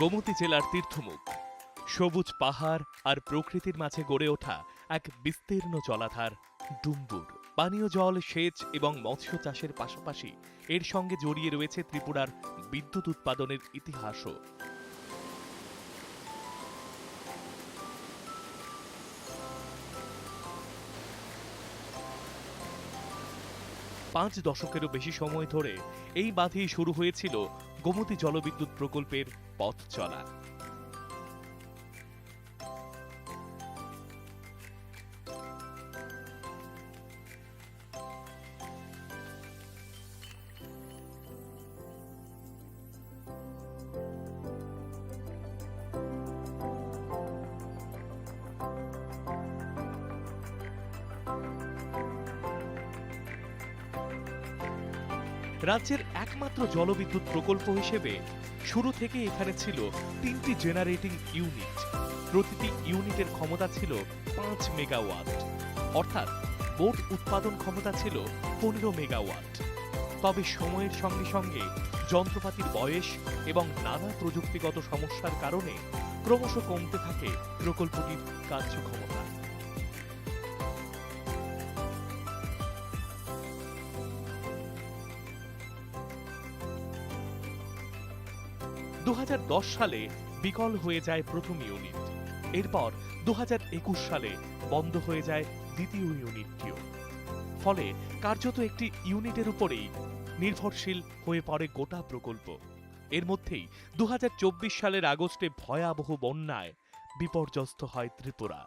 গোমতী জেলার তীর্থমুখ, সবুজ পাহাড় আর প্রকৃতির মাঝে গড়ে ওঠা এক বিস্তীর্ণ জলাধার ডুম্বুর। পানীয় জল, সেচ এবং মৎস্য চাষের পাশাপাশি এর সঙ্গে জড়িয়ে রয়েছে ত্রিপুরার বিদ্যুৎ উৎপাদনের ইতিহাসও। পাঁচ দশকেরও বেশি সময় ধরে এই বাঁধেই শুরু হয়েছিল গোমতী জলবিদ্যুৎ প্রকল্পের পথ চলা। রাজ্যের একমাত্র জলবিদ্যুৎ প্রকল্প হিসেবে শুরু থেকে এখানে ছিল 3টি জেনারেটিং ইউনিট। প্রতিটি ইউনিটের ক্ষমতা ছিল 5 মেগাওয়াট, অর্থাৎ মোট উৎপাদন ক্ষমতা ছিল 15 মেগাওয়াট। তবে সময়ের সঙ্গে সঙ্গে যন্ত্রপাতির বয়স এবং নানা প্রযুক্তিগত সমস্যার কারণে ক্রমশ কমতে থাকে প্রকল্পটির কার্যক্ষমতা। 2010 সালে বিকল হয়ে যায় প্রথম ইউনিট। এরপর 2021 সালে বন্ধ হয়ে যায় দ্বিতীয় ইউনিটটিও। ফলে কার্যত একটি ইউনিটের উপরেই নির্ভরশীল হয়ে পড়ে গোটা প্রকল্প। এর মধ্যেই 2024 সালের আগস্টে ভয়াবহ বন্যায় বিপর্যস্ত হয় ত্রিপুরা।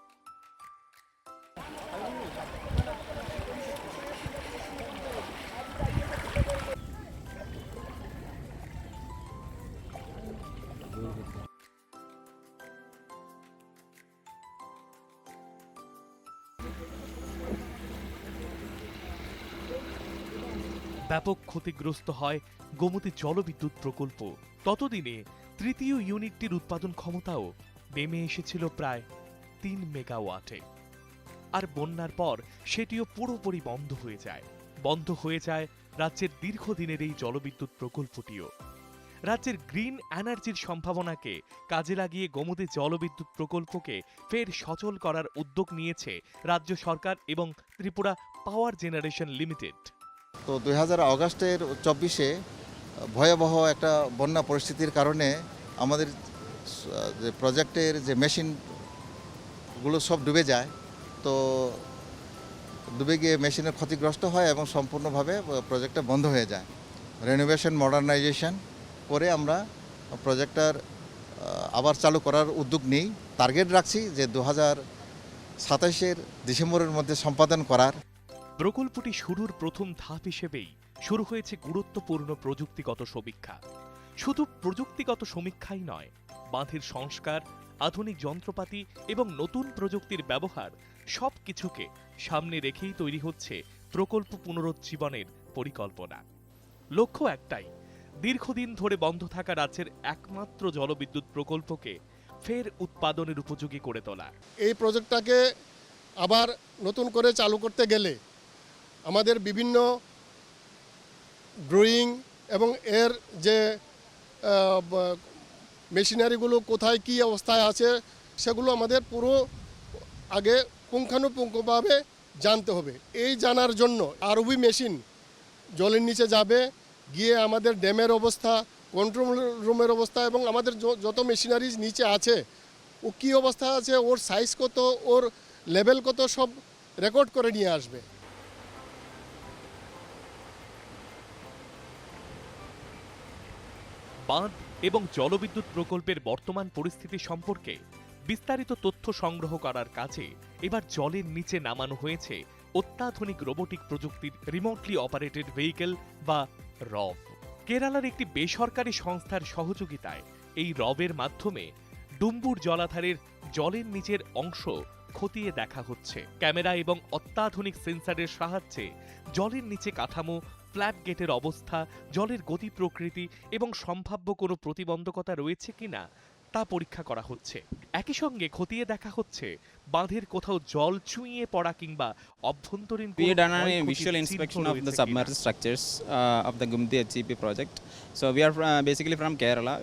ব্যাপক ক্ষতিগ্রস্ত হয় গোমতী জলবিদ্যুৎ প্রকল্প। ততদিনে তৃতীয় ইউনিটটির উৎপাদন ক্ষমতাও নেমে এসেছিল প্রায় 3 মেগাওয়াটে। আর বন্যার পর সেটিও পুরোপুরি বন্ধ হয়ে যায়। বন্ধ হয়ে যায় রাজ্যের দীর্ঘদিনের এই জলবিদ্যুৎ প্রকল্পটিও। রাজ্যের গ্রিন এনার্জির সম্ভাবনাকে কাজে লাগিয়ে গোমতী জলবিদ্যুৎ প্রকল্পকে ফের সচল করার উদ্যোগ নিয়েছে রাজ্য সরকার এবং ত্রিপুরা পাওয়ার জেনারেশন লিমিটেড। তো 2024 ভয়াবহ একটা বন্যা পরিস্থিতির কারণে আমাদের যে প্রজেক্টের যে মেশিনগুলো সব ডুবে যায়। তো ডুবে গিয়ে মেশিনের ক্ষতিগ্রস্ত হয় এবং সম্পূর্ণভাবে প্রজেক্টটা বন্ধ হয়ে যায়। রেনোভেশন মডার্নাইজেশন করে আমরা প্রজেক্টটার আবার চালু করার উদ্যোগ নিই। টার্গেট রাখছি যে 2027 ডিসেম্বরের মধ্যে সম্পাদন করার। প্রকল্পটি শুরুর প্রথম ধাপ হিসেবেই শুরু হয়েছে গুরুত্বপূর্ণ প্রযুক্তিগত সমীক্ষা। শুধু প্রযুক্তিগত সমীক্ষাই নয়, বাঁধের সংস্কার, আধুনিক যন্ত্রপাতি এবং নতুন প্রযুক্তির ব্যবহার সবকিছুকে সামনে রেখেই তৈরি হচ্ছে প্রকল্প পুনরুজ্জীবনের পরিকল্পনা। লক্ষ্য একটাই, দীর্ঘদিন ধরে বন্ধ থাকা রাজ্যের একমাত্র জলবিদ্যুৎ প্রকল্পকে ফের উৎপাদনের উপযোগী করে তোলা। এই প্রজেক্টটাকে আবার নতুন করে চালু করতে গেলে আমাদের বিভিন্ন ড্রয়িং এবং এর যে মেশিনারিগুলো কোথায় কী অবস্থায় আছে সেগুলো আমাদের পুরো আগে পুঙ্খানুপুঙ্খভাবে জানতে হবে। এই জানার জন্য আরওবি মেশিন জলের নিচে যাবে, গিয়ে আমাদের ড্যামের অবস্থা, কন্ট্রোল রুমের অবস্থা এবং আমাদের যত মেশিনারিজ নিচে আছে ও কী অবস্থা আছে, ওর সাইজ কত, ওর লেভেল কত, সব রেকর্ড করে নিয়ে আসবে। বাঁধ এবং জলবিদ্যুৎ প্রকল্পের বর্তমান পরিস্থিতি সম্পর্কে বিস্তারিত তথ্য সংগ্রহ করার কাজে এবার জলের নিচে নামানো হয়েছে অত্যাধুনিক রোবোটিক প্রযুক্তির রিমোটলি অপারেটেড ভেহিকেল বা রব। কেরালার একটি বেসরকারি সংস্থার সহযোগিতায় এই রবের মাধ্যমে ডুম্বুর জলাধারের জলের নিচের অংশ খতিয়ে দেখা হচ্ছে। ক্যামেরা এবং অত্যাধুনিক সেন্সরের সাহায্যে জলের নিচে কাঠামো, ফ্ল্যাট গেটের অবস্থা, জলের গতি প্রকৃতি এবং সম্ভাব্য কোনো প্রতিবন্ধকতা রয়েছে কিনা তা পরীক্ষা করা হচ্ছে। একই সঙ্গে খতিয়ে দেখা হচ্ছে বাঁধের কোথাও জল চুইয়ে পড়া কিংবা অভ্যন্তরীণ We কোনো done a ক্ষয়ক্ষতির visual চিহ্ন inspection of the রয়েছে কিনা। submerged structures of the Gumti HCP project. So we are basically from Kerala.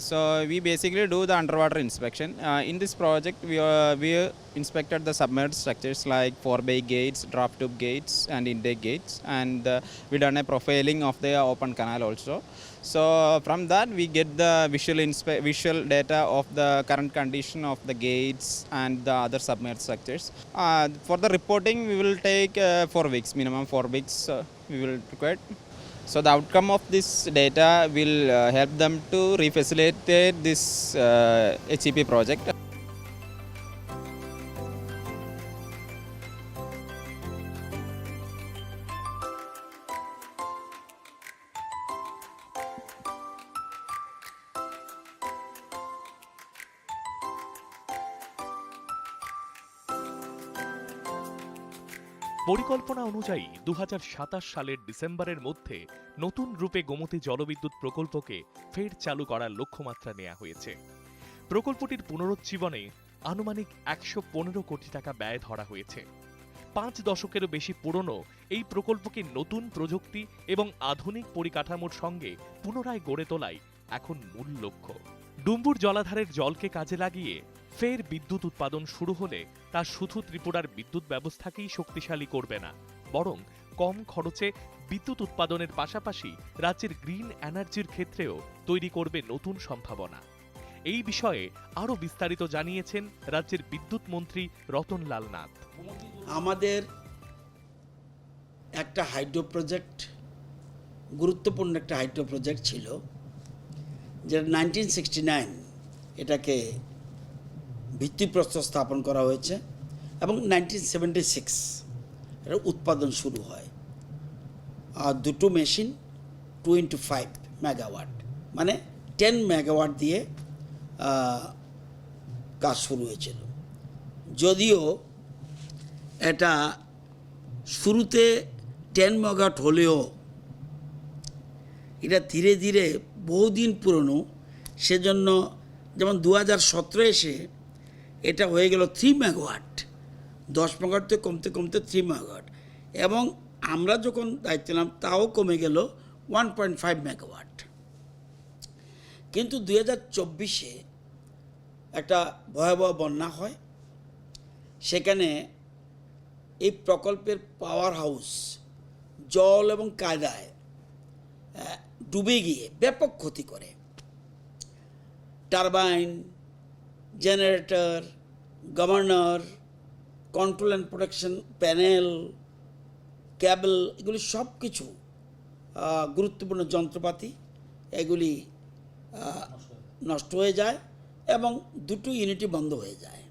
So we basically do the underwater inspection. In this project, we inspected the submerged structures like 4-bay gates, drop tube gates, and intake gates, and we done a profiling of the open canal also. So from that we get the visual data of the current condition of the gates and the other submerged structures. For the reporting we will take 4 weeks, minimum 4 weeks we will require. So the outcome of this data will help them to refacilitate this HCP project. পরিকল্পনা অনুযায়ী 2027 সালের ডিসেম্বরের মধ্যে নতুন রূপে গোমতী জলবিদ্যুৎ প্রকল্পকে ফের চালু করার লক্ষ্যমাত্রা নেওয়া হয়েছে। প্রকল্পটির পুনরুজ্জীবনে আনুমানিক 115 কোটি টাকা ব্যয় ধরা হয়েছে। 5 দশকেরও বেশি পুরনো এই প্রকল্পকে নতুন প্রযুক্তি এবং আধুনিক পরিকাঠামোর সঙ্গে পুনরায় গড়ে তোলাই এখন মূল লক্ষ্য। ডুম্বুর জলাধারের জলকে কাজে লাগিয়ে ফের বিদ্যুৎ উৎপাদন শুরু হলে তা শুধু ত্রিপুরার বিদ্যুৎ ব্যবস্থাকেই শক্তিশালী করবে না, বরং কম খরচে বিদ্যুৎ উৎপাদনের পাশাপাশি রাজ্যের গ্রিন এনার্জির ক্ষেত্রেও তৈরি করবে নতুন সম্ভাবনা। এই বিষয়ে আরও বিস্তারিত জানিয়েছেন রাজ্যের বিদ্যুৎ মন্ত্রী রতনলাল নাথ। আমাদের একটা হাইড্রো প্রজেক্ট, গুরুত্বপূর্ণ একটা হাইড্রো প্রজেক্ট ছিল, যেটা 1969 এটাকে ভিত্তিপ্রস্তর স্থাপন করা হয়েছে এবং 1976 এর উৎপাদন শুরু হয়। আর দুটো মেশিন 2x5 মেগাওয়াট, মানে 10 মেগাওয়াট দিয়ে কাজ শুরু হয়েছিল। যদিও এটা শুরুতে 10 মেগাওয়াট হলেও এটা ধীরে ধীরে বহুদিন পুরনো, সেজন্য যেমন 2017 এসে এটা হয়ে গেল 3 মেগাওয়াট, 10 মেগাওয়াট থেকে কমতে কমতে 3 মেগাওয়াট, এবং আমরা যখন দায়িত্ব নিলাম তাও কমে গেল 1.5 মেগাওয়াট। কিন্তু 2024-এ একটা ভয়াবহ বন্যা হয়, সেখানে এই প্রকল্পের পাওয়ার হাউস জল এবং কায়দায় ডুবে গিয়ে ব্যাপক ক্ষতি করে। Turbine, generator, governor, control and protection panel, cable, এগুলি সব কিছু গুরুত্বপূর্ণ যন্ত্রপাতি এগুলি নষ্ট হয়ে যায় এবং দুটো ইউনিটই বন্ধ হয়ে যায়।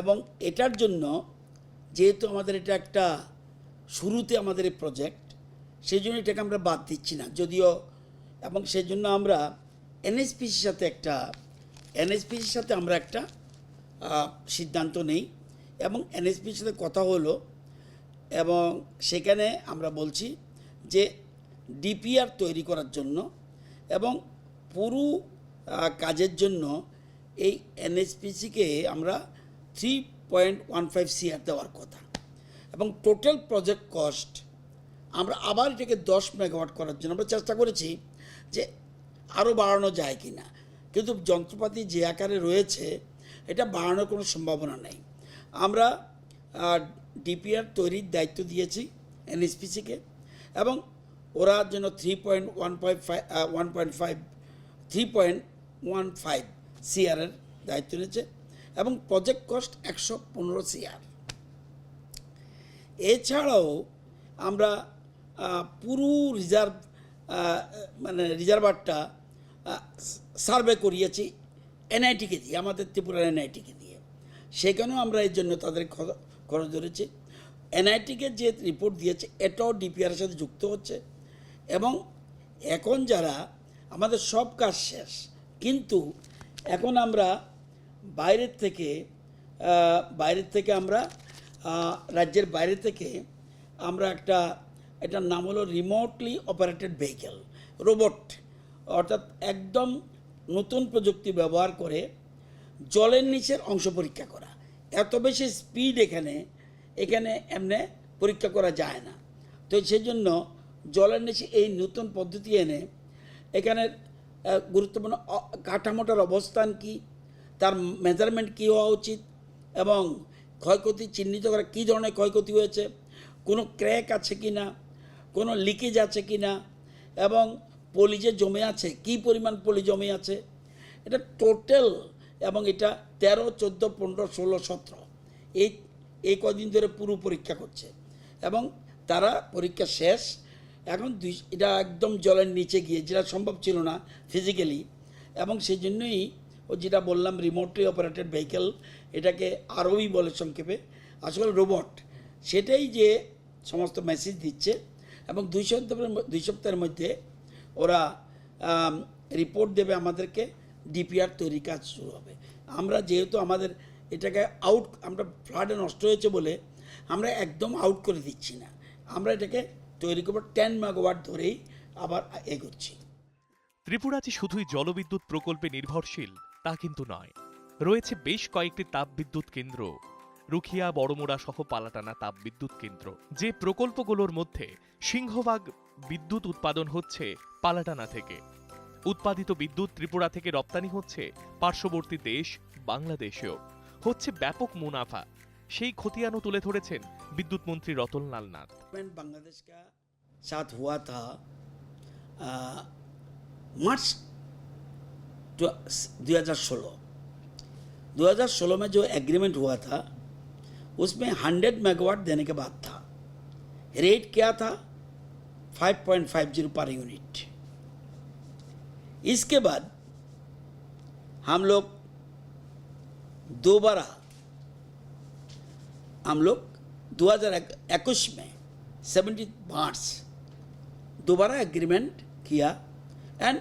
এবং এটার জন্য যেহেতু আমাদের এটা একটা শুরুতে আমাদের এই প্রজেক্ট, সেই জন্য এটাকে আমরা বাদ দিচ্ছি না যদিও, এবং সেই জন্য আমরা এনএসপিসির সাথে আমরা একটা সিদ্ধান্ত নেই এবং এনএসপিসির সাথে কথা হলো, এবং সেখানে আমরা বলছি যে ডিপিআর তৈরি করার জন্য এবং পুরো কাজের জন্য এই এনএসপিসিকে আমরা 3.15 CR দেওয়ার কথা, এবং টোটাল প্রজেক্ট কস্ট আমরা আবার এটাকে 10 মেগাওয়াট করার জন্য আমরা চেষ্টা করেছি যে আরও বাড়ানো যায় কি না, কিন্তু যন্ত্রপাতি যে আকারে রয়েছে এটা বাড়ানোর কোনো সম্ভাবনা নেই। আমরা ডিপিআর তৈরির দায়িত্ব দিয়েছি এনএসপিসিকে এবং ওরা যেন 3.15 CR এর দায়িত্ব নিয়েছে এবং প্রজেক্ট কস্ট 115 CR। এছাড়াও আমরা পুরো রিজার্ভারটা সার্ভে করিয়েছি এনআইটিকে দিয়ে, আমাদের ত্রিপুরার এনআইটিকে দিয়ে। সেখানেও আমরা এর জন্য তাদের খরচ ধরেছি। এনআইটিকে যে রিপোর্ট দিয়েছে এটাও ডিপিআরের সাথে যুক্ত হচ্ছে, এবং এখন যারা আমাদের সব কাজ শেষ, কিন্তু এখন আমরা বাইরের থেকে আমরা রাজ্যের বাইরে থেকে আমরা এটার নাম হলো রিমোটলি অপারেটেড ভেহিকেল, রোবট, অর্থাৎ একদম নতুন প্রযুক্তি ব্যবহার করে জলের নিচের অংশ পরীক্ষা করা। এত বেশি স্পিড এখানে এমনি পরীক্ষা করা যায় না। তো সেজন্য জলের নিচে এই নতুন পদ্ধতি এনে এখানের গুরুত্বপূর্ণ কাঠামোটার অবস্থান কি, তার মেজারমেন্ট কী হওয়া উচিত এবং ক্ষয়ক্ষতি চিহ্নিত করা, কী ধরনের ক্ষয়ক্ষতি হয়েছে, কোনো ক্র্যাক আছে কি না, কোনো লিকেজ আছে কি না, এবং পলি যে জমে আছে কী পরিমাণ পলি জমে আছে, এটা টোটাল। এবং এটা 13, 14, 15, 16, 17 এই কদিন ধরে পুরো পরীক্ষা করছে এবং তারা পরীক্ষা শেষ। এখন এটা একদম জলের নিচে গিয়ে, যেটা সম্ভব ছিল না ফিজিক্যালি, এবং সেই জন্যই ও যেটা বললাম রিমোটলি অপারেটেড ভেহিকেল, এটাকে আরওই বলে সংক্ষেপে, আসলে রোবট, সেটাই যে সমস্ত মেসেজ দিচ্ছে। এবং 2 সপ্তাহের মধ্যে ওরা রিপোর্ট দেবে আমাদেরকে, ডিপিআর তৈরি কাজ শুরু হবে। আমরা যেহেতু আমাদের এটাকে আমরা ফ্লাডে নষ্ট হয়েছে বলে আমরা একদম আউট করে দিচ্ছি না, আমরা এটাকে তৈরি করবো 10 মেগাওয়াট ধরেই আবার এগোচ্ছি। ত্রিপুরা যে শুধুই জলবিদ্যুৎ প্রকল্পে নির্ভরশীল তা কিন্তু নয়, রয়েছে বেশ কয়েকটি তাপবিদ্যুৎ কেন্দ্র, রুখিয়া, বড়মুড়া সহ পালাটানা তাপবিদ্যুৎ কেন্দ্র। যে প্রকল্পগুলোর মধ্যে সিংহভাগ বিদ্যুৎ উৎপাদন হচ্ছে পালাটানা থেকে। উৎপাদিত বিদ্যুৎ ত্রিপুরা থেকে রপ্তানি হচ্ছে পার্শ্ববর্তী দেশ বাংলাদেশেও। হচ্ছে ব্যাপক মুনাফা। সেই খতিয়ানও তুলে ধরেছেন বিদ্যুৎ মন্ত্রী রতনলাল নাথ। बांग्लादेश का साथ हुआ था मार्च 2016 में जो एग्रीमेंट हुआ था उसमें 100 मेगावाट देने के बाद था। रेट क्या था? 5.50 पर यूनिट। इसके बाद हम लोग दोबारा 2021 में 70 मार्च दोबारा एग्रीमेंट किया एंड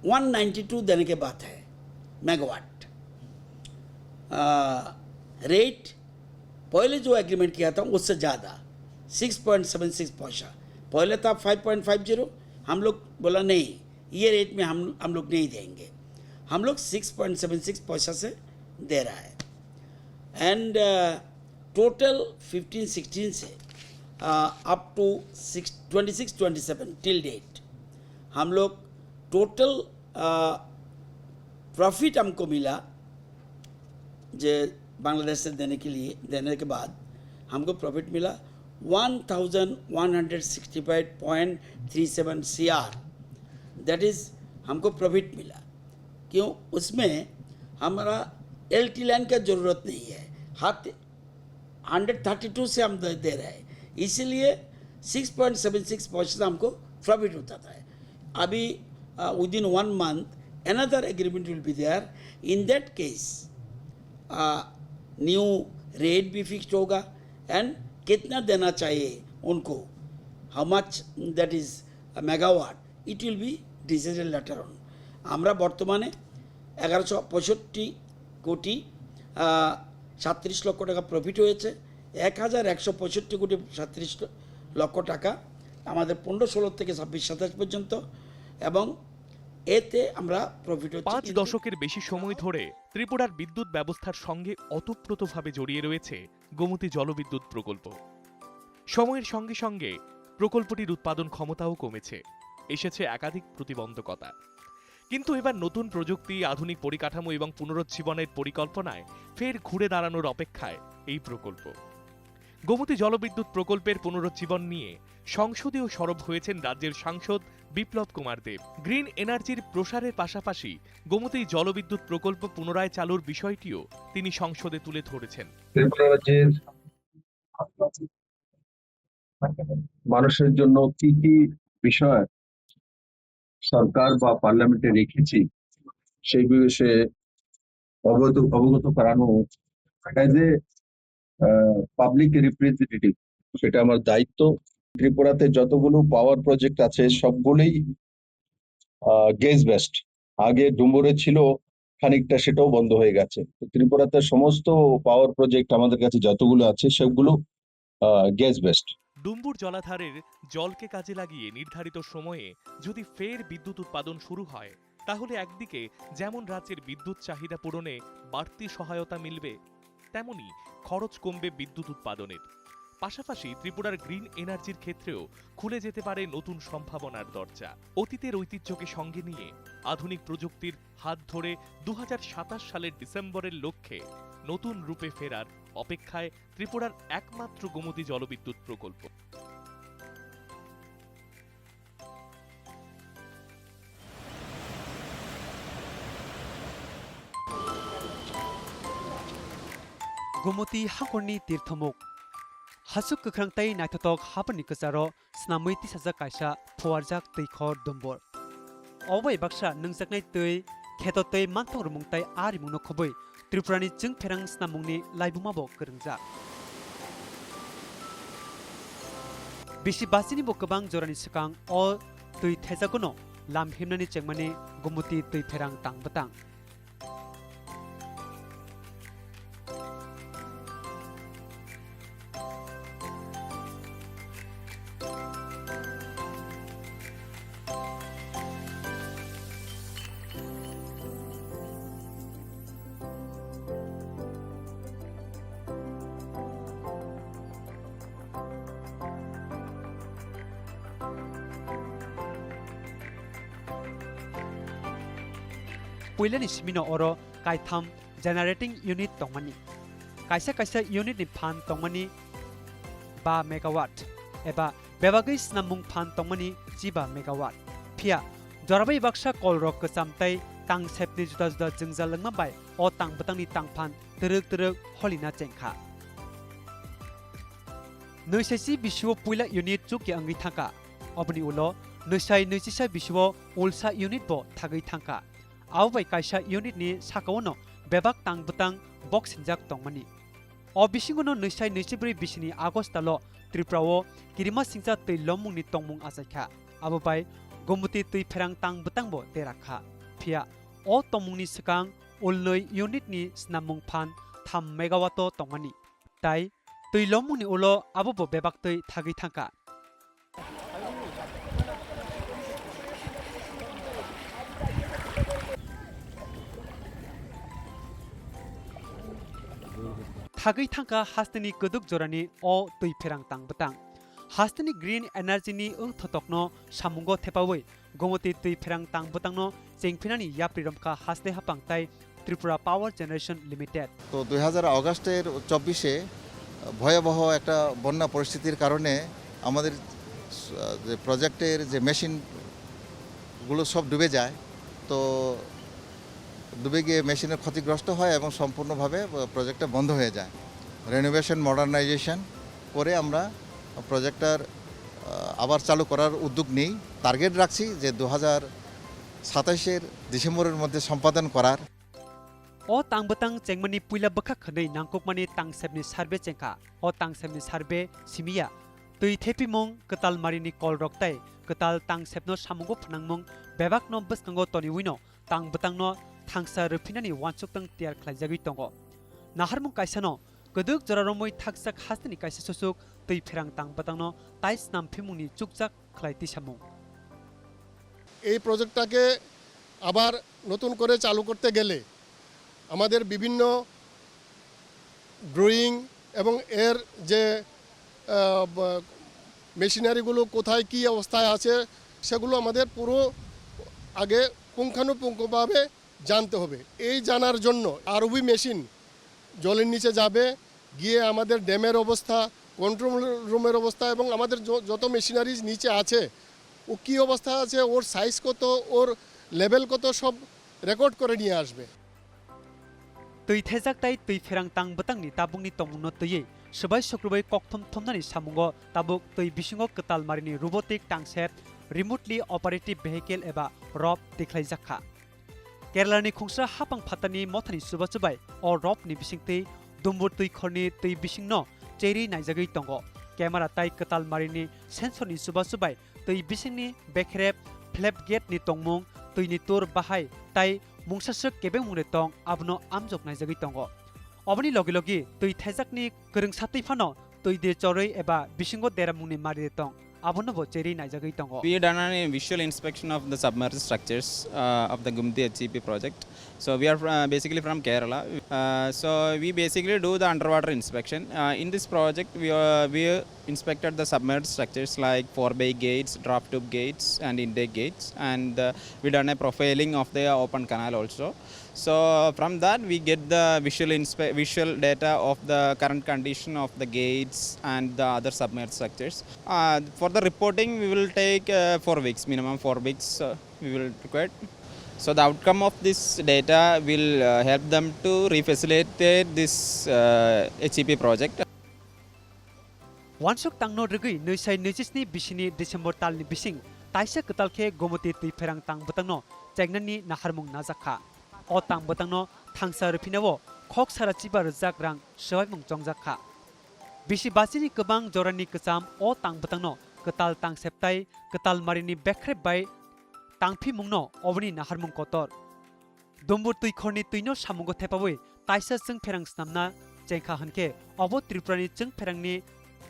192 देने के बाद है मेगावाट। रेट पहले जो एग्रीमेंट किया था उससे ज़्यादा 6.76 पैसा। पहले था 5.50, हम लोग बोला नहीं, ये रेट में हम लोग नहीं देंगे, हम लोग 6.76 पैसा से दे रहा है। एंड टोटल 15-16 से अप टू 26-27 टिल डेट हम लोग टोटल प्रॉफिट हमको मिला, जो बांग्लादेश से देने के बाद हमको प्रॉफिट मिला 1165.37 CR। दैट इज़ हमको प्रॉफिट मिला। क्यों? उसमें हमारा LT लाइन का ज़रूरत नहीं है, हाथ 132 से हम दे रहे हैं, इसीलिए 6.76 पैसा हमको प्रॉफिट होता था। अभी within 1 month another agreement will be there. In that case new rate भी फिक्स्ड होगा एंड कितना देना चाहिए उनको, how much that is megawatt, it will be decided later on. আমরা বর্তমানে 1165 কোটি 37 লক্ষ টাকা প্রফিট হয়েছে। 1165 কোটি 37 লক্ষ টাকা আমাদের 15-16 থেকে 26-27 পর্যন্ত, এবং এতে আমরা প্রফিট হচ্ছে। 5 দশকের বেশি সময় ধরে ত্রিপুরার বিদ্যুৎ ব্যবস্থার সঙ্গে ওতপ্রোতভাবে জড়িয়ে রয়েছে গোমতী জলবিদ্যুৎ প্রকল্প। সময়ের সঙ্গে সঙ্গে প্রকল্পটির উৎপাদন ক্ষমতাও কমেছে, এসেছে একাধিক প্রতিবন্ধকতা। কিন্তু এবার নতুন প্রযুক্তি, আধুনিক পরিকাঠামো এবং পুনরুজ্জীবনের পরিকল্পনায় ফের ঘুরে দাঁড়ানোর অপেক্ষায় এই প্রকল্প। গোমতী জলবিদ্যুৎ প্রকল্পের পুনরুজ্জীবন নিয়ে সংসদেও সরব হয়েছেন রাজ্যের সাংসদ বিপ্লব কুমার দেব। গ্রিন এনার্জির প্রসারের পাশাপাশি গোমতী জলবিদ্যুৎ প্রকল্প পুনরায় চালুর বিষয়টিও তিনি সংসদে তুলে ধরেছেন। ত্রিপুরা রাজ্যের মানুষের জন্য কি কি বিষয় সরকার বা পার্লামেন্টে রেখেছি সেই বিষয়ে অবগত করানো অ্যাজ এ পাবলিক রিপ্রেজেন্টেটিভ, সেটা আমার দায়িত্ব। ত্রিপুরাতে যতগুলো পাওয়ার প্রজেক্ট আছে সবগুলোই গ্যাস বেসড। আগে ডুম্বুরে ছিল খানিকটা, সেটাও বন্ধ হয়ে গেছে। ত্রিপুরাতে সমস্ত পাওয়ার প্রজেক্ট আমাদের কাছে যতগুলো আছে সবগুলো গ্যাস বেসড। ডুম্বুর জলাধারের জলকে কাজে লাগিয়ে নির্ধারিত সময়ে যদি ফের বিদ্যুৎ উৎপাদন শুরু হয় তাহলে একদিকে যেমন রাজ্যের বিদ্যুৎ চাহিদা পূরণে বাড়তি সহায়তা মিলবে, তেমনি খরচ কমবে বিদ্যুৎ উৎপাদনের। পাশাপাশি ত্রিপুরার গ্রিন এনার্জির ক্ষেত্রেও খুলে যেতে পারে নতুন সম্ভাবনার দরজা। অতীতের ঐতিহ্যকে সঙ্গে নিয়ে আধুনিক প্রযুক্তির হাত ধরে 2027 সালের ডিসেম্বরের লক্ষ্যে নতুন রূপে ফেরার অপেক্ষায় ত্রিপুরার একমাত্র গোমতী জলবিদ্যুৎ প্রকল্প। गोमती हाखरनि तीर्थमुख हासुक गोख्रांथाय नायथावथाव हाफोरनि गोजारो स्नामै तिसाजा कायसा फवारजाक दैखर दम्बर अबाय बाक्सा नोंजाकनाय दै खेत दै मानथं रुमुंथाय आरिमुनो खबै त्रिपुरानि जों फेरां स्नामुंनि लाइबुमाबो गोरोंजाक बिसि बासिनिबो गोबां जरानि सिगां अ दै थेजागोनो लामहेमनानि चेंमानि गोमती दै फेरां तांबतां पुइलानि सिमिनो अरो काइथाम जेनारेटिंग यूनिट तंगमानि काइसा काइसा यूनिट नि फान तंगमानि 5 मेगावाट एबा बेबागै स्नामुं फान तंगमानि 7 मेगावाट फिया जराबै बाक्सा कलरक कसामतै तां सेपनि जुदा जुदा जोंजालंमा बाय अ तां बतांनि तां फान तरक तरक हलिना चेंखा नैसाइसि बिसुव पुइला यूनिट जुकि अंगि थांका अबनि उलो नैसाइसा बिसुव उलसा यूनिट बो थागै थांका आवबाय काइसा यूनिट नि साकावनो बेबाक तां बतां बक्स हिनजाक तंगमानि अ बिसिंगनो नैसाइ बिसिनि आगस्टालो त्रिपुराओ किरिमा सिंजा तै लमुंनि तंमुं आजायखा आबोबाय गोमती तै फेरां तां बतांबो तेराखा फिया अ तंमुंनि सिगां उलनै यूनिट नि स्नामुं फान 3 मेगावाट तंगमानि ताइ तै लमुंनि उलो आबोबो बेबाक तै थागै थांका थागै थांका हास्तेनि गदुक जरानि अ दै फेरां तां बतां हास्तेनि ग्रीन एनार्जीनि थतकनो सामुंगो थेपावै गोमती दै फेरां तां बतांनो जेंफिनानि याप्रिरमका हास्ते हापांताय त्रिपुरा पावर जनरेशन लिमिटेड তো 2000 অগাস্টের 24-এ ভয়াবহ একটা বন্যা পরিস্থিতির কারণে আমাদের যে প্রজেক্টের যে মেশিনগুলো সব ডুবে যায়, তো ডুবে গিয়ে মেশিনের ক্ষতিগ্রস্ত হয় এবং সম্পূর্ণভাবে প্রজেক্টটা বন্ধ হয়ে যায়। রেনোভেশন মডার্নাইজেশন করে আমরা প্রজেক্টটার আবার চালু করার উদ্যোগ নিই। টার্গেট রাখছি যে 2027-এর ডিসেম্বরের মধ্যে সম্পাদন করার। अ तांबतां चेंगमानि पुइला बखा खनै नांकुकमानि तांसेबनि सार्भे चेंखा अ तांसेबनि सार्भे सिमिया तै थेपिमुं कतालमारिनि कलरकताय कताल तांसेबनो सामुंगो फनांमुं बेबाकनो बसकांगो तनिविनो तांबतांनो थांसा रफिनानि वानसुकतां तियार खलायजागै दंगो नाहारमुं काइसानो गदुक जरारमै थाकसाक हास्तिनि काइसा सुसुक तै फेरां तांबतांनो ताइस नामफिमुंनि चुकजाक खलायति सामुं এই প্রজেক্টটাকে আবার নতুন করে চালু করতে গেলে আমাদের বিভিন্ন ড্রয়িং এবং এর যে মেশিনারিগুলো কোথায় কী অবস্থায় আছে সেগুলো আমাদের পুরো আগে পুঙ্খানুপুঙ্খভাবে জানতে হবে। এই জানার জন্য আরবি মেশিন জলের নিচে যাবে, গিয়ে আমাদের ড্যামের অবস্থা, কন্ট্রোল রুমের অবস্থা এবং আমাদের যত মেশিনারিজ নিচে আছে ও কী অবস্থা আছে, ওর সাইজ কত, ওর লেভেল কত, সব রেকর্ড করে নিয়ে আসবে। तै थेजाकताय तै फेरां तां बतांनि ताबुंनि तमुंनो तैयै सबाय सक्रबै ककथम थमनानि सामुंगो ताबुक तै बिसिंगो कतालमारिनि रोबोटिक टांसेब रिमोटलि ऑपरेटिव भेहिकल एबा रब देखलायजाखा केरलानि खुंसा हापां फातानि मथानि सुबासुबाय अ रबनि बिसिंतै दुम्बुर तै खरनि तै बिसिंनो चेरि नायजागै दंगो कैमरा ताय कतालमारिनि सेंसरनि सुबासुबाय तै बिसिंनि बेखेरेब फ्लैप गेटनि तंमुं तैनि तुर बाहाय ताय मुंसासो केबे मुंरे तंग आबनो आमजक नायजागै दंगो अबनि लगे लगे तै थेजाकनि गोरों सातै फानो तै दे चरै एबा बिसिंगो देरामुंनि मारि दं abonobo cheri naijagoi tongo. We done a visual inspection of the submerged structures of the Gumti HCP project. So we are basically from Kerala. So we basically do the underwater inspection. In this project, we inspected the submerged structures like 4-bay gates, draft tube gates, and intake gates, and we done a profiling of the open canal also. So from that, we get the visual data of the current condition of the gates and the other submerged structures. For the reporting, we will take 4 weeks, minimum 4 weeks. We will require. So the outcome of this data will help them to refacilitate this HCP project. Wansuk tangno rugui neusai neujisni bisini December talni bising taisa ketalke gomoti tui ferang tang betangno chengnani naharmung najakha. O tang betangno thangsa rupinawo khok sara chiba rjak rang sewaimung chongjakha. Bisi basini kebang jorani kesam o tang betangno ketal tang septai ketal marini bekrep bai tangphi mungno obni naharmung kotor. Dombur tui khorni tuino samungo thepabui taisa jeng ferang snamna chengkha hanke obo Tripurani jeng ferangni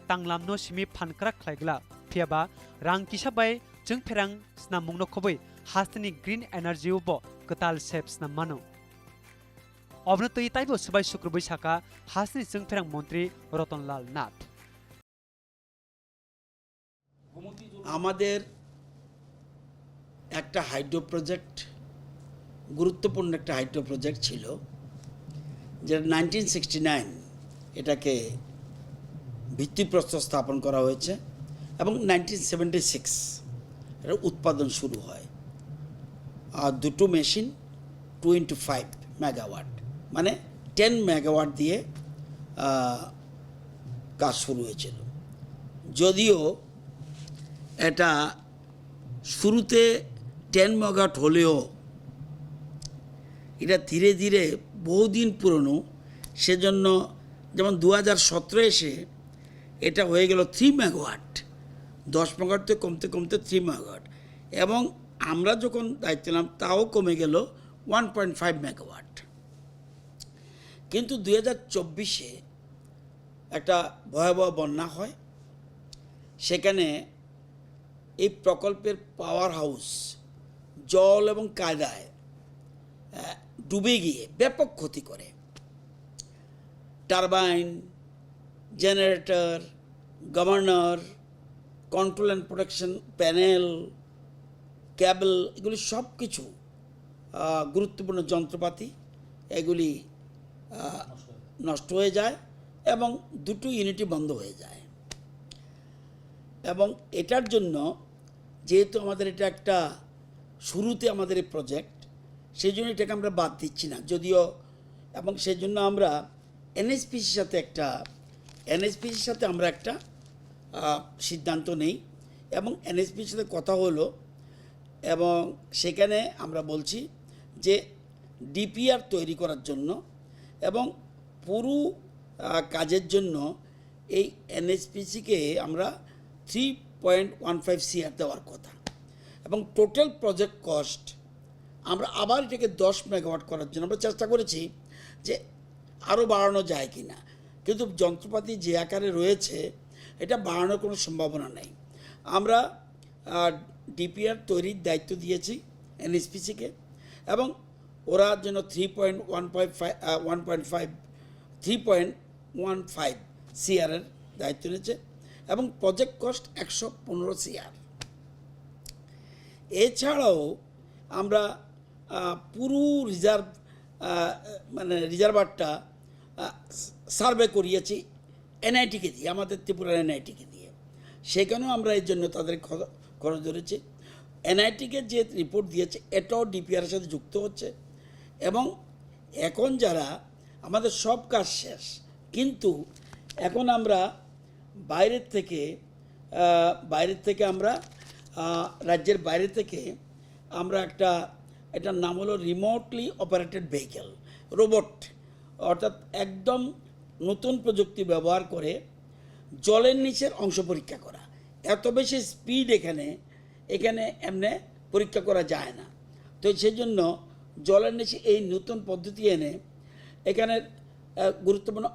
tanglamno simi phankra khlaigla phiaba rang kisabai jeng ferang snamungno khobui hastani green energy ubo ketal sep snamano. Obno tui taibo subai sukrubai saka hastani jeng ferang মন্ত্রী রতনলাল নাথ। আমাদের একটা hydro project, গুরুত্বপূর্ণ একটা hydro project ছিল, যেটা 1969 এটাকে ভিত্তিপ্রস্তর স্থাপন করা হয়েছে এবং 1976 এর উৎপাদন শুরু হয়। আর দুটো মেশিন 2x5 মেগাওয়াট, মানে 10 মেগাওয়াট দিয়ে কাজ শুরু হয়েছিল। যদিও এটা শুরুতে 10 মেগাওয়াট হলেও এটা ধীরে ধীরে বহুদিন পুরনো, সেজন্য যেমন 2017 এসে এটা হয়ে গেল 3 মেগাওয়াট, 10 মেগাওয়াট থেকে কমতে কমতে 3 মেগাওয়াট, এবং আমরা যখন দায়িত্ব নিলাম তাও কমে গেল 1.5 মেগাওয়াট। কিন্তু 2024-এ একটা ভয়াবহ বন্যা হয়, সেখানে এই প্রকল্পের পাওয়ার হাউস জল এবং কায়দায় ডুবে গিয়ে ব্যাপক ক্ষতি করে। Turbine, generator, governor, control and protection panel, cable, এগুলি সব কিছু গুরুত্বপূর্ণ যন্ত্রপাতি এগুলি নষ্ট হয়ে যায় এবং দুটো ইউনিটই বন্ধ হয়ে যায়। এবং এটার জন্য যেহেতু আমাদের এটা একটা শুরুতে আমাদের এই প্রজেক্ট, সেই জন্য এটাকে আমরা বাদ দিচ্ছি না যদিও, এবং সেই জন্য আমরা এনএসপিসির সাথে আমরা একটা সিদ্ধান্ত নেই এবং এনএসপির সাথে কথা হলো, এবং সেখানে আমরা বলছি যে ডিপিআর তৈরি করার জন্য এবং পুরো কাজের জন্য এই এনএসপিসিকে আমরা 3.15 CR দেওয়ার কথা, এবং টোটাল প্রজেক্ট কস্ট আমরা আবার এটাকে 10 মেগাওয়াট করার জন্য আমরা চেষ্টা করেছি যে আরও বাড়ানো যায় কি না, কিন্তু যন্ত্রপাতি যে আকারে রয়েছে এটা বাড়ানোর কোনো সম্ভাবনা নেই। আমরা ডিপিআর তৈরির দায়িত্ব দিয়েছি এনএসপিসিকে এবং ওরা যেন 3.15 CR এর দায়িত্ব নিয়েছে এবং প্রজেক্ট কস্ট 115 CR। এছাড়াও আমরা পুরো রিজার্ভারটা সার্ভে করিয়েছি এনআইটিকে দিয়ে, আমাদের ত্রিপুরার এনআইটিকে দিয়ে। সেখানেও আমরা এর জন্য তাদের খরচ ধরেছি। এনআইটিকে যে রিপোর্ট দিয়েছে এটাও ডিপিআরের সাথে যুক্ত হচ্ছে, এবং এখন যারা আমাদের সব কাজ শেষ, কিন্তু এখন আমরা বাইরের থেকে আমরা রাজ্যের বাইরে থেকে আমরা এটার নাম হলো রিমোটলি অপারেটেড ভেহিকেল, রোবট, অর্থাৎ একদম নতুন প্রযুক্তি ব্যবহার করে জলের নিচের অংশ পরীক্ষা করা। এত বেশি স্পিড এখানে এমনি পরীক্ষা করা যায় না, তো সেই জন্য জলের নিচে এই নতুন পদ্ধতি এনে এখানের গুরুত্বপূর্ণ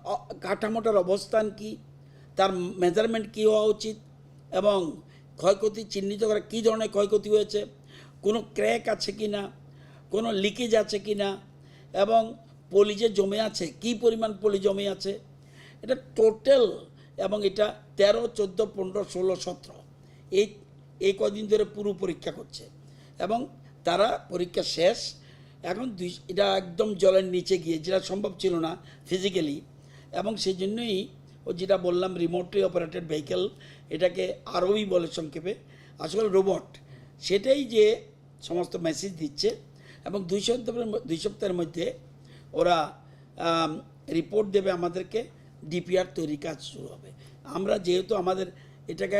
কাঠামোটার অবস্থান কি, তার মেজারমেন্ট কী হওয়া উচিত এবং ক্ষয়ক্ষতি চিহ্নিত করা, কী ধরনের ক্ষয়ক্ষতি হয়েছে, কোনো ক্র্যাক আছে কি না, কোনো লিকেজ আছে কি না, এবং পলি যে জমে আছে কী পরিমাণ পলি জমে আছে, এটা টোটাল। এবং এটা 13, 14, 15, 16, 17 এই কদিন ধরে পুরো পরীক্ষা করছে, এবং তারা পরীক্ষা শেষ। এখন এটা একদম জলের নিচে গিয়ে, যেটা সম্ভব ছিল না ফিজিক্যালি, এবং সেই জন্যই ও যেটা বললাম রিমোটলি অপারেটেড ভেহিকেল, এটাকে আরওই বলে সংক্ষেপে, আসলে রোবট, সেটাই যে সমস্ত মেসেজ দিচ্ছে। এবং 2 সপ্তাহের মধ্যে ওরা রিপোর্ট দেবে আমাদেরকে, ডিপিআর তৈরি কাজ শুরু হবে। আমরা যেহেতু আমাদের এটাকে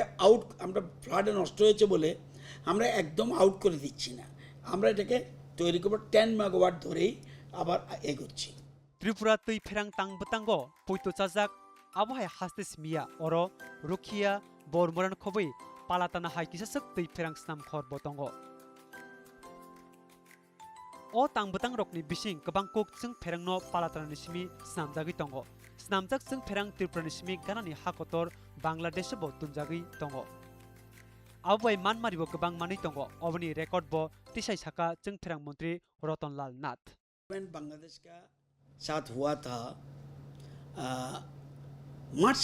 আমরা ফ্লাডে নষ্ট হয়েছে বলে আমরা একদম আউট করে দিচ্ছি না, আমরা এটাকে তৈরি করবো 10 মেগাওয়াট ধরেই আবার এগোচ্ছি। ত্রিপুরা তৈ ফেরাং তাংবতাঙ্গ পৈতো চাজাক আবহায় হাস্তে সিমিয়া অর রুখিয়া বরমরান খবৈ পালাতানা হাইকিসাসক তৈ ফেরাং স্নাম খর বতঙ্গ o tangbetang rokni bising kabang kok chung ferang no palatrani simi snamjagi tongo snamjak chung ferang tripurani simi ganani hakotor bangladesh bo tunjagi tongo abai manmari bo kabang mani tongo obani record bo tisai saka chung ferang mantri Ratanlal नाथ। बांग्लादेश का साथ हुआ था मार्च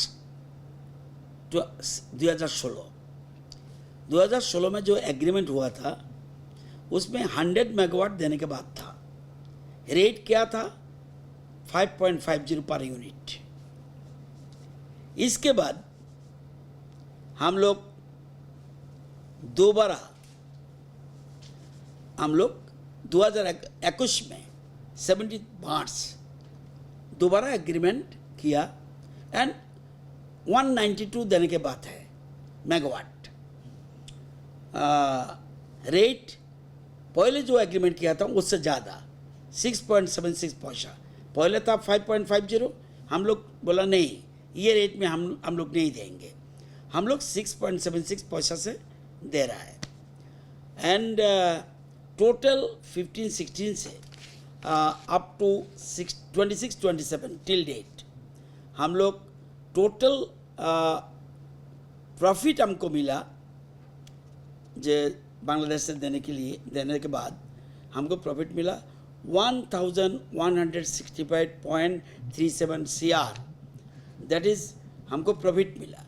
2016 में जो agreement हुआ था उसमें 100 megawatt देने के बाद था। रेट क्या था 5.50 पर यूनिट। इसके बाद हम लोग दोबारा 2021 में 70 मार्च दोबारा एग्रीमेंट किया एंड 192 देने के बाद है मेगावाट। रेट पहले जो एग्रीमेंट किया था उससे ज़्यादा 6.76 पैसा, पहले था 5.50। हम लोग बोला नहीं, ये रेट में हम लोग नहीं देंगे, हम लोग 6.76 पैसा से दे रहा है। एंड टोटल 15-16 से अप टू 26-27 टिल डेट हम लोग टोटल प्रॉफिट हमको मिला जो बांग्लादेश से देने के बाद हमको प्रॉफिट मिला 1165.37 CR। दैट इज़ हमको प्रॉफिट मिला।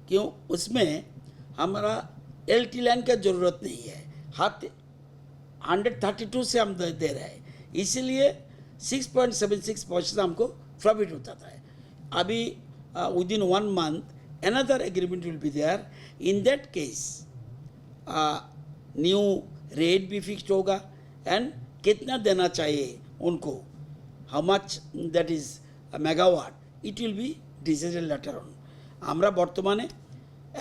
क्यों? उसमें हमारा LT लाइन का ज़रूरत नहीं है, हाथ 132 से हम दे रहे हैं, इसीलिए 6.76 पैसा हमको प्रॉफिट होता था। अभी within 1 month another agreement will be there। in that case new rate भी फिक्स होगा एंड कितना देना चाहिए उनको, how much that is megawatt, it will be decided later on. আমরা বর্তমানে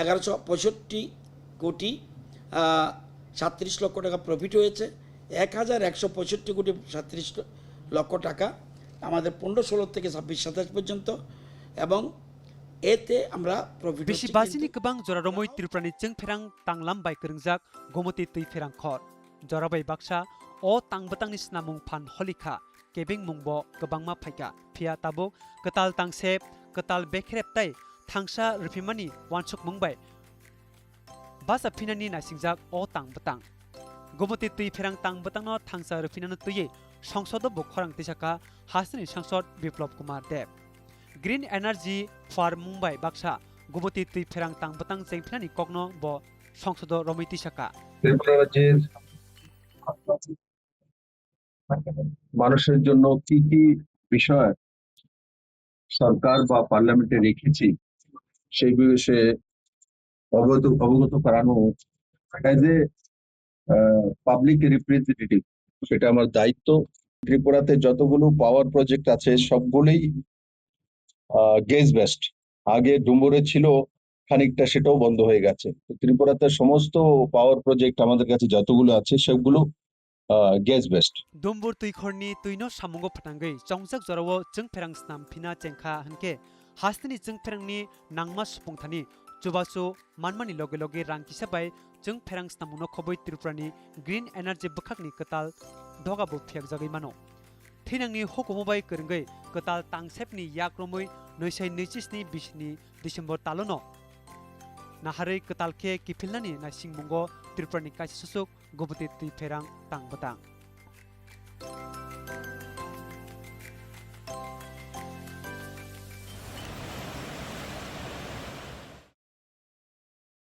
1165 কোটি 37 লক্ষ টাকা প্রফিট হয়েছে। 1165 কোটি 37 লক্ষ টাকা আমাদের 15-16 থেকে 26-27 পর্যন্ত, এবং एते আমরা प्रॉफिट बिसि बासिनि गोबां जरारमै त्रिपुरानि जों फेरां तांलाम बाय गोरोंजाक गोमति तै फेरां खर जराबाय बाक्सा ओ तांबतांनि स्नामुं फान हलिखा केबिं मुंबो गोबांमा फायका फिया ताबुक कताल तांसेब कताल बेखेरेबताय थांसा रिफिमानि वानसुक मुंबाय बासा फिनानि नासिंजाक ओ तांबतां गोमति तै फेरां तांबतांनो थांसा रिफिनानो तैये संसद बखरां तिसाका हासनि सांसद Biplab Kumar Deb green energy for Mumbai Baksa Gomati तै फेरां तांबतां जेंफिनानि कग्नो ब संसद रमिति साका ত্রিপুরা রাজ্যের মানুষের জন্য কি কি বিষয় সরকার বা পার্লামেন্টে রেখেছি সেই বিষয়ে অবগত করানো অ্যাজ এ পাবলিক রিপ্রেজেন্টেটিভ, সেটা আমার দায়িত্ব। ত্রিপুরাতে যতগুলো পাওয়ার প্রজেক্ট আছে সবগুলোই গ্যাস বেসড। আগে ডুম্বুরে ছিল খানিকটা, সেটাও বন্ধ হয়ে গেছে। ত্রিপুরাতে সমস্ত পাওয়ার প্রজেক্ট আমাদের কাছে যতগুলো আছে সবগুলো গ্যাস বেসড। डुम्बुर तुइखरनि तुइनो सामुंगो फटांगै चौंजाक जरावो जों फेरां स्नाम फिना चेंखा हनके हास्तिनि जों फेरांनि नांमा सुपुंथानि जुबासु मानमानि लगे लगे रांकिसाबाय जों फेरां स्नामुनो खबै त्रिपुरानि ग्रीन एनार्जी बखाकनि कताल धगाबो फियाकजागै मानो थैनांनि हुकुमबाय गोरोंगै कताल तांसेबनि याक्रमै 227 बिसनि December तालनो naharai ketalke kifilnani na singmungo Tripurani kaisi susuk goboti tui ferang tang batang.